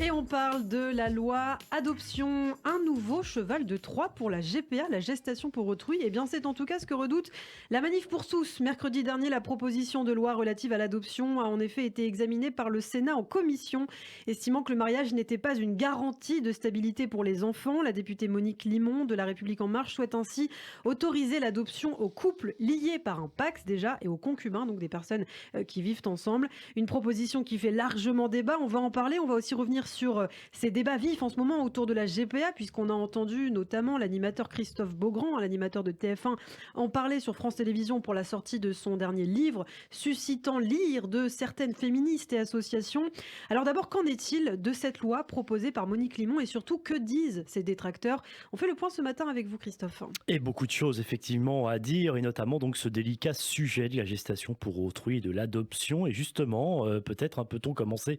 Et on parle de la loi adoption, un nouveau cheval de Troie pour la GPA, la gestation pour autrui. Et bien c'est en tout cas ce que redoute la Manif pour tous. Mercredi dernier, la proposition de loi relative à l'adoption a en effet été examinée par le Sénat en commission, estimant que le mariage n'était pas une garantie de stabilité pour les enfants. La députée Monique Limon de La République En Marche souhaite ainsi autoriser l'adoption aux couples liés par un PACS déjà et aux concubins, donc des personnes qui vivent ensemble. Une proposition qui fait largement débat. On va en parler, on va aussi revenir sur ces débats vifs en ce moment autour de la GPA, puisqu'on a entendu notamment l'animateur Christophe Beaugrand, l'animateur de TF1, en parler sur France Télévisions pour la sortie de son dernier livre, suscitant l'ire de certaines féministes et associations. Alors d'abord, qu'en est-il de cette loi proposée par Monique Limon et surtout, que disent ses détracteurs? On fait le point ce matin avec vous, Christophe. Et beaucoup de choses effectivement à dire, et notamment donc ce délicat sujet de la gestation pour autrui et de l'adoption. Et justement, peut-être peut-on commencer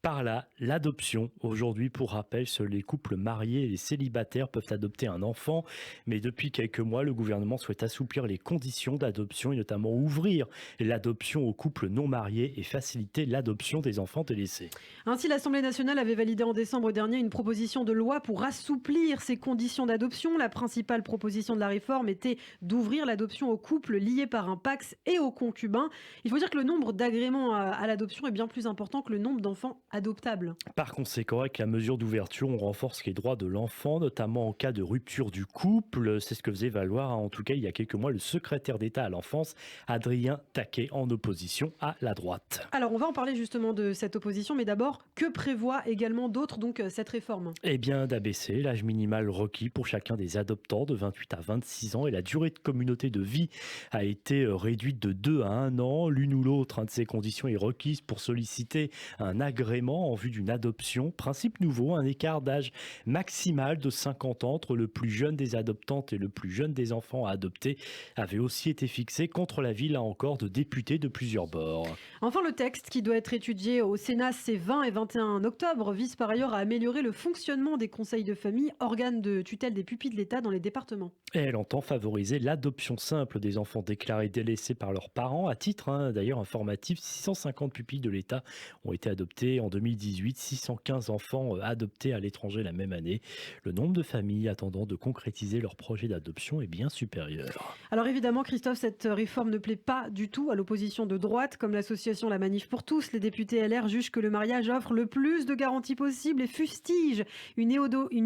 par l'adoption. Aujourd'hui, pour rappel, seuls les couples mariés et les célibataires peuvent adopter un enfant. Mais depuis quelques mois, le gouvernement souhaite assouplir les conditions d'adoption et notamment ouvrir l'adoption aux couples non mariés et faciliter l'adoption des enfants délaissés. Ainsi, l'Assemblée nationale avait validé en décembre dernier une proposition de loi pour assouplir ces conditions d'adoption. La principale proposition de la réforme était d'ouvrir l'adoption aux couples liés par un PACS et aux concubins. Il faut dire que le nombre d'agréments à l'adoption est bien plus important que le nombre d'enfants adoptables. Par conséquent, avec la mesure d'ouverture, on renforce les droits de l'enfant, notamment en cas de rupture du couple. C'est ce que faisait valoir, en tout cas il y a quelques mois, le secrétaire d'État à l'enfance, Adrien Taquet, en opposition à la droite. Alors on va en parler justement de cette opposition, mais d'abord, que prévoit également d'autres donc cette réforme? Eh bien, d'abaisser l'âge minimal requis pour chacun des adoptants de 28 à 26 ans, et la durée de communauté de vie a été réduite de 2 à 1 an. L'une ou l'autre de ces conditions est requise pour solliciter un agrément en vue d'une adoption. Principe nouveau, un écart d'âge maximal de 50 ans entre le plus jeune des adoptantes et le plus jeune des enfants à adopter avait aussi été fixé contre l'avis, là encore, de députés de plusieurs bords. Enfin, le texte qui doit être étudié au Sénat ces 20 et 21 octobre vise par ailleurs à améliorer le fonctionnement des conseils de famille, organes de tutelle des pupilles de l'État dans les départements. Et elle entend favoriser l'adoption simple des enfants déclarés délaissés par leurs parents. À titre d'ailleurs informatif, 650 pupilles de l'État ont été adoptés en 2018, 615 enfants adoptés à l'étranger la même année. Le nombre de familles attendant de concrétiser leur projet d'adoption est bien supérieur. Alors évidemment, Christophe, cette réforme ne plaît pas du tout à l'opposition de droite, comme l'association La Manif pour tous. Les députés LR jugent que le mariage offre le plus de garanties possibles et fustigent une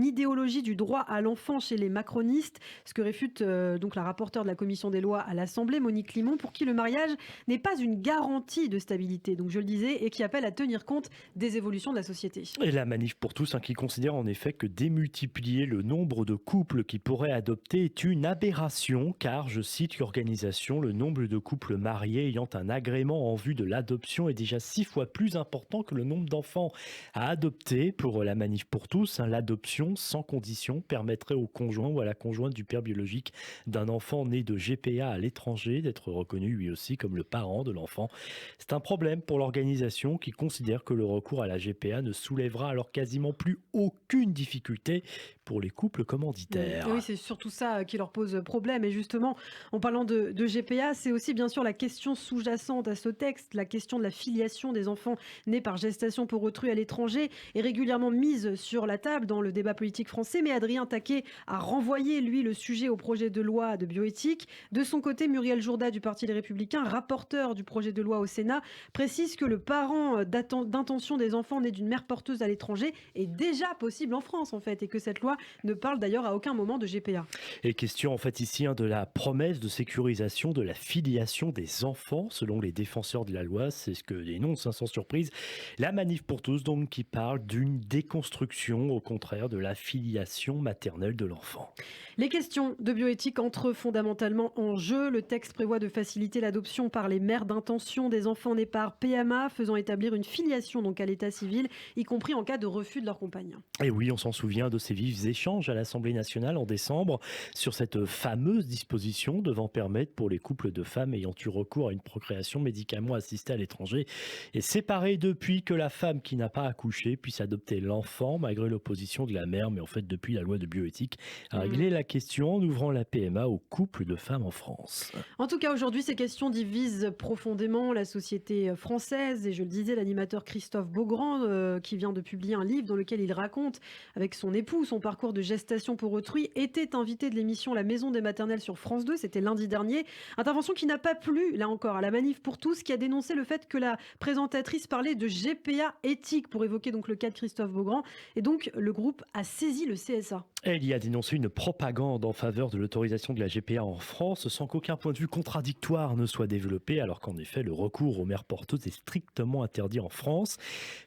idéologie du droit à l'enfant chez les macronistes, ce que réfute donc la rapporteure de la commission des lois à l'Assemblée, Monique Limon, pour qui le mariage n'est pas une garantie de stabilité, donc je le disais, et qui appelle à tenir compte des évolutions de la société. Et la Manif pour tous, qui considère en effet que démultiplier le nombre de couples qui pourraient adopter est une aberration, car, je cite l'organisation, le nombre de couples mariés ayant un agrément en vue de l'adoption est déjà 6 fois plus important que le nombre d'enfants à adopter. Pour la Manif pour tous, l'adoption sans condition permettrait au conjoint ou à la conjointe du père biologique d'un enfant né de GPA à l'étranger d'être reconnu lui aussi comme le parent de l'enfant. C'est un problème pour l'organisation qui considère que le recours à la GPA ne soulèvera alors quasiment plus aucune difficulté pour les couples commanditaires. Oui, c'est surtout ça qui leur pose problème. Et justement, en parlant de GPA, c'est aussi bien sûr la question sous-jacente à ce texte, la question de la filiation des enfants nés par gestation pour autrui à l'étranger est régulièrement mise sur la table dans le débat politique français. Mais Adrien Taquet a renvoyé, lui, le sujet au projet de loi de bioéthique. De son côté, Muriel Jourda du Parti Les Républicains, rapporteur du projet de loi au Sénat, précise que le parent d'intention des enfants nés d'une mère porteuse à l'étranger est déjà possible en France, en fait, et que cette loi ne parle d'ailleurs à aucun moment de GPA. Et question en fait ici de la promesse de sécurisation de la filiation des enfants, selon les défenseurs de la loi, c'est ce que dénonce sans surprise la Manif pour tous, donc qui parle d'une déconstruction au contraire de la filiation maternelle de l'enfant. Les questions de bioéthique entrent fondamentalement en jeu. Le texte prévoit de faciliter l'adoption par les mères d'intention des enfants nés par PMA, faisant établir une filiation donc à l'état civil, y compris en cas de refus de leur compagne. Et oui, on s'en souvient de ces vifs échanges à l'Assemblée nationale en décembre sur cette fameuse disposition devant permettre pour les couples de femmes ayant eu recours à une procréation médicalement assistée à l'étranger et séparée depuis que la femme qui n'a pas accouché puisse adopter l'enfant malgré l'opposition de la mère, mais en fait depuis la loi de bioéthique a réglé la question en ouvrant la PMA aux couples de femmes en France. En tout cas, aujourd'hui, ces questions divisent profondément la société française et je le disais, l'animateur Christophe Beaugrand qui vient de publier un livre dans lequel il raconte avec son époux son parcours de gestation pour autrui, était invité de l'émission La Maison des Maternelles sur France 2, c'était lundi dernier. Intervention qui n'a pas plu, là encore, à la Manif pour tous, qui a dénoncé le fait que la présentatrice parlait de GPA éthique pour évoquer donc le cas de Christophe Beaugrand. Et donc, le groupe a saisi le CSA. Elle y a dénoncé une propagande en faveur de l'autorisation de la GPA en France sans qu'aucun point de vue contradictoire ne soit développé, alors qu'en effet le recours aux mères porteuses est strictement interdit en France.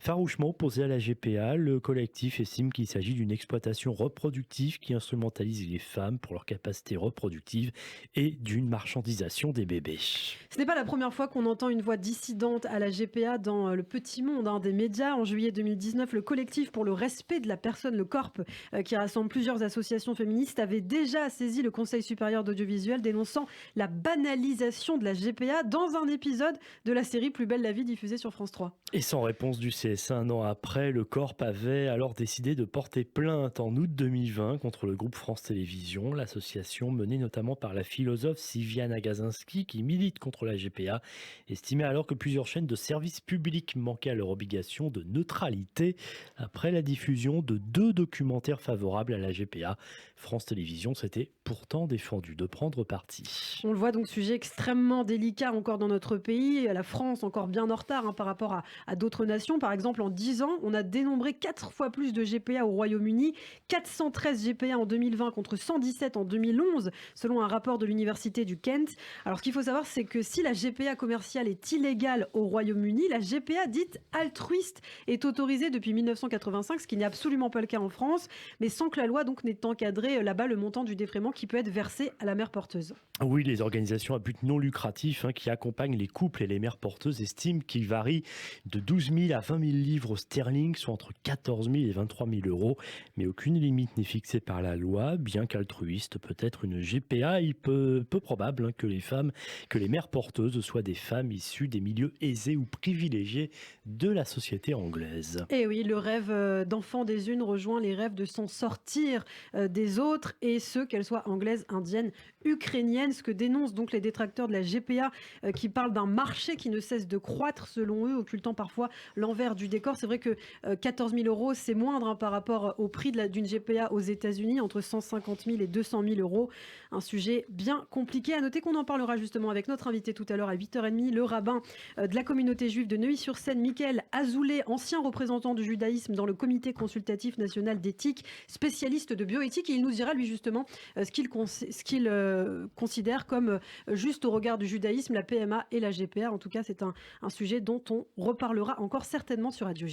Farouchement opposé à la GPA, le collectif estime qu'il s'agit d'une exploitation reproductive qui instrumentalise les femmes pour leur capacité reproductive et d'une marchandisation des bébés. Ce n'est pas la première fois qu'on entend une voix dissidente à la GPA dans le petit monde des médias. En juillet 2019, le collectif pour le respect de la personne, le CORP, qui rassemble plusieurs associations féministes, avait déjà saisi le Conseil supérieur d'audiovisuel dénonçant la banalisation de la GPA dans un épisode de la série Plus belle la vie diffusée sur France 3. Et sans réponse du CSA un an après, le CORP avait alors décidé de porter plainte en août 2020 contre le groupe France Télévisions, l'association menée notamment par la philosophe Sylviane Agacinski qui milite contre la GPA, estimait alors que plusieurs chaînes de services publics manquaient à leur obligation de neutralité après la diffusion de 2 documentaires favorables à la GPA. France Télévisions s'était pourtant défendu de prendre parti. On le voit donc, sujet extrêmement délicat encore dans notre pays. La France encore bien en retard par rapport à d'autres nations. Par exemple, en 10 ans, on a dénombré 4 fois plus de GPA au Royaume-Uni, 413 GPA en 2020 contre 117 en 2011, selon un rapport de l'université du Kent. Alors ce qu'il faut savoir, c'est que si la GPA commerciale est illégale au Royaume-Uni, la GPA dite altruiste est autorisée depuis 1985, ce qui n'est absolument pas le cas en France, mais sans que la loi donc n'ait encadré là-bas le montant du défraiement qui peut être versé à la mère porteuse. Oui, les organisations à but non lucratif qui accompagnent les couples et les mères porteuses estiment qu'il varie de 12 000 à 20 000 livres sterling, soit entre 14 000 et 23 000 euros. Mais aucune limite n'est fixée par la loi, bien qu'altruiste peut être une GPA. Il peu probable que les mères porteuses soient des femmes issues des milieux aisés ou privilégiés de la société anglaise. Et oui, le rêve d'enfant des unes rejoint les rêves de s'en sortir des autres, et ce, qu'elles soient anglaises, indiennes, ukrainiennes. Ce que dénoncent donc les détracteurs de la GPA qui parlent d'un marché qui ne cesse de croître selon eux, occultant parfois l'envers du décor. C'est vrai que 14 000 euros, c'est moindre par rapport au prix d'une GPA aux États-Unis, entre 150 000 et 200 000 euros. Un sujet bien compliqué. À noter qu'on en parlera justement avec notre invité tout à l'heure à 8h30, le rabbin de la communauté juive de Neuilly-sur-Seine, Mickaël Azoulay, ancien représentant du judaïsme dans le comité consultatif national d'éthique, spécialiste de bioéthique. Et il nous dira lui justement ce qu'il considère comme juste au regard du judaïsme, la PMA et la GPA. En tout cas, c'est un sujet dont on reparlera encore certainement sur Radio J.